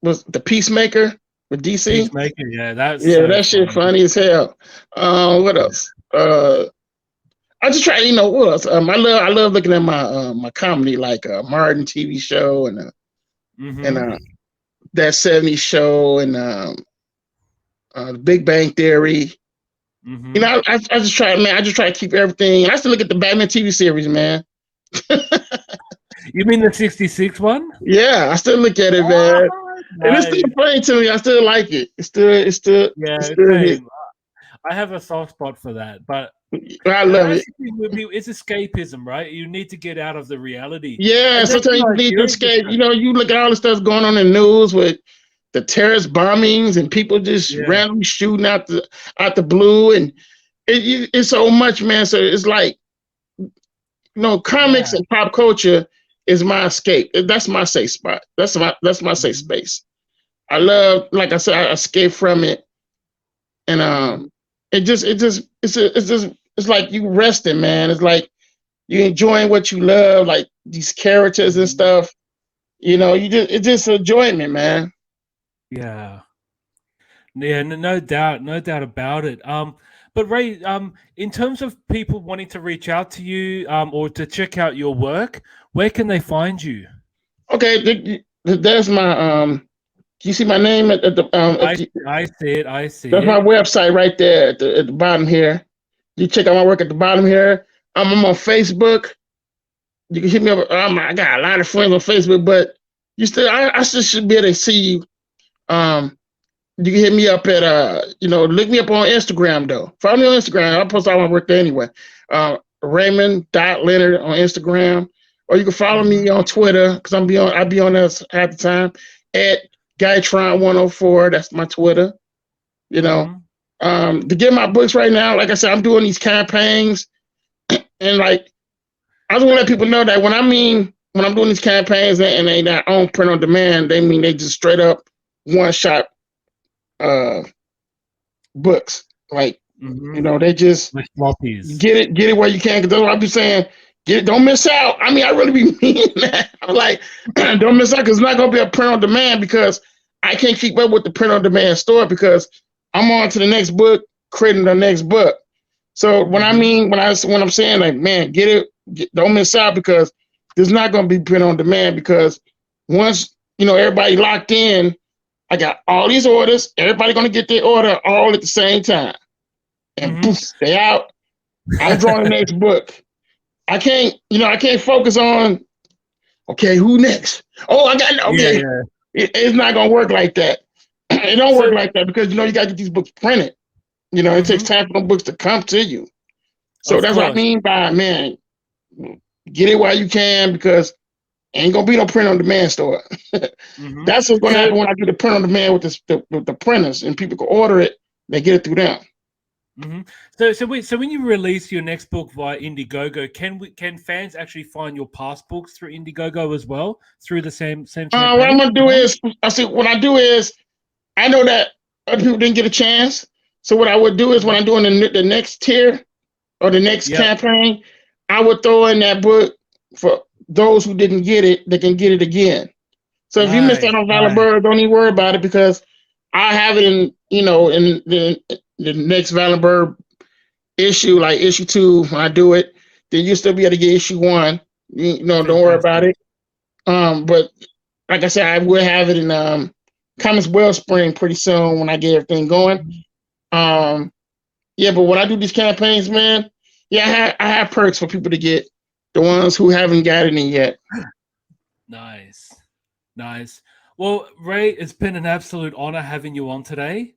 [SPEAKER 2] was the Peacemaker with DC.
[SPEAKER 1] Peacemaker, yeah, that's
[SPEAKER 2] that shit funny as hell. What else? I just try, what else? I love looking at my comedy, like Martin TV show and that 70s show and the Big Bang Theory.
[SPEAKER 1] Mm-hmm.
[SPEAKER 2] I just try, man. I just try to keep everything. And I still look at the Batman TV series, man.
[SPEAKER 1] You mean the 66 one?
[SPEAKER 2] Yeah, I still look at it, man. And it's still funny to me. I still like it. It's still
[SPEAKER 1] same. I have a soft spot for that, but
[SPEAKER 2] I love it.
[SPEAKER 1] It's escapism, right? You need to get out of the reality.
[SPEAKER 2] Yeah, sometimes you need to escape. You look at all the stuff going on in the news with the terrorist bombings and people just randomly shooting out the blue, and it's so much, man. So it's like, comics and pop culture is my escape. That's my safe spot. That's my safe space. I love, like I said, I escape from it, and it's like you resting, man. It's like you enjoying what you love, like these characters and stuff. It's just enjoyment, man.
[SPEAKER 1] Yeah, no doubt about it. But Ray, in terms of people wanting to reach out to you, or to check out your work, where can they find you?
[SPEAKER 2] Okay, there's my do you see my name at the
[SPEAKER 1] I see
[SPEAKER 2] that's my website right there at the bottom here. You check out my work at the bottom here. I'm on Facebook. You can hit me up. I got a lot of friends on Facebook, but I still should be able to see you. You can hit me up at look me up on Instagram though. Follow me on Instagram. I'll post all my work there anyway. Raymond.Leonard on Instagram. Or you can follow me on Twitter, because I be on there half the time, at Guytron104. That's my Twitter. To get my books right now, like I said, I'm doing these campaigns, and like I just want to let people know that when I'm doing these campaigns and they not on print on demand, they mean they just straight up one shot books. Like they just get it where you can. Because that's what I be saying. Don't miss out. I mean, I really be meaning that. I'm like, don't miss out, because it's not gonna be a print on demand, because I can't keep up with the print on demand store, because I'm on to the next book, creating the next book. So when I'm saying, like, man, don't miss out, because there's not gonna be print on demand, because once everybody locked in, I got all these orders. Everybody gonna get their order all at the same time, and poof, they out. I draw the next book. I can't focus on, okay, who next? Oh, I got, okay. Yeah. It's not gonna work like that. It don't work like that, because you gotta get these books printed. It takes time for them books to come to you. So that's what I mean by, man, get it while you can, because ain't gonna be no print on demand store. That's what's gonna happen when I do the print on demand with the printers, and people can order it, they get it through them.
[SPEAKER 1] So when you release your next book via Indiegogo, can fans actually find your past books through Indiegogo as well, through the same campaign?
[SPEAKER 2] What I'm gonna do is, I know that other people didn't get a chance. So what I would do is, when I'm doing the next tier or the next campaign, I would throw in that book for those who didn't get it. They can get it again. So if you missed out on Valor Bird, don't even worry about it, because I have it in the next Valor Bird issue, like issue 2. When I do it, then you'll still be able to get issue 1. Don't worry about it. But like I said, I will have it in Comics Wellspring pretty soon, when I get everything going. But when I do these campaigns, man, I have perks for people to get, the ones who haven't gotten it yet.
[SPEAKER 1] Nice. Well, Ray, it's been an absolute honor having you on today.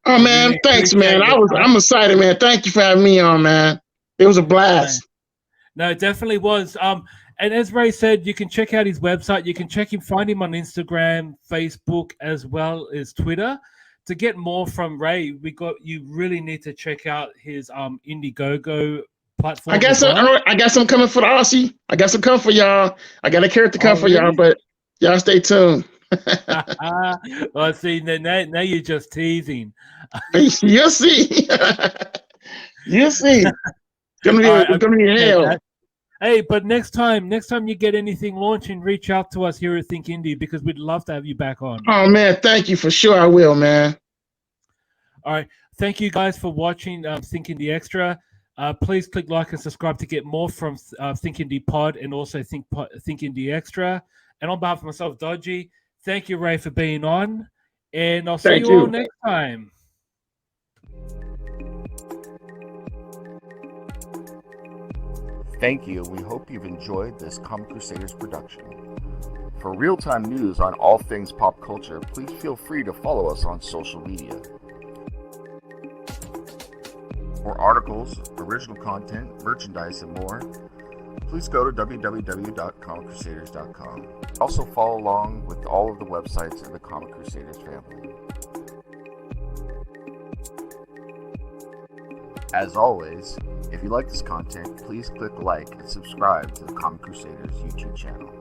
[SPEAKER 2] Oh, man, really thanks, man. I'm excited, man. Thank you for having me on, man. It was a blast.
[SPEAKER 1] No, it definitely was. And as Ray said, you can check out his website. You can find him on Instagram, Facebook, as well as Twitter. to get more from Ray, you really need to check out his Indiegogo platform.
[SPEAKER 2] I got some coming for the Aussie. I got some coming for y'all. I got a character come for y'all, but y'all stay tuned.
[SPEAKER 1] Well, see, now you're just teasing.
[SPEAKER 2] You'll see. You'll see. It's gonna be hell.
[SPEAKER 1] Hey, but next time you get anything launching, reach out to us here at Think Indie, because we'd love to have you back on.
[SPEAKER 2] Oh man, thank you, for sure. I will, man.
[SPEAKER 1] All right, thank you guys for watching Think Indie Extra. Please click like and subscribe to get more from Think Indie Pod and also Think Indie Extra. And on behalf of myself, Dodgy, thank you, Ray, for being on, and I'll see you all next time.
[SPEAKER 3] Thank you. We hope you've enjoyed this Comic Crusaders production. For real-time news on all things pop culture, please feel free to follow us on social media. For articles, original content, merchandise, and more, please go to www.comiccrusaders.shop. Also follow along with all of the websites in the Comic Crusaders family. As always, if you like this content, please click like and subscribe to the Comic Crusaders YouTube channel.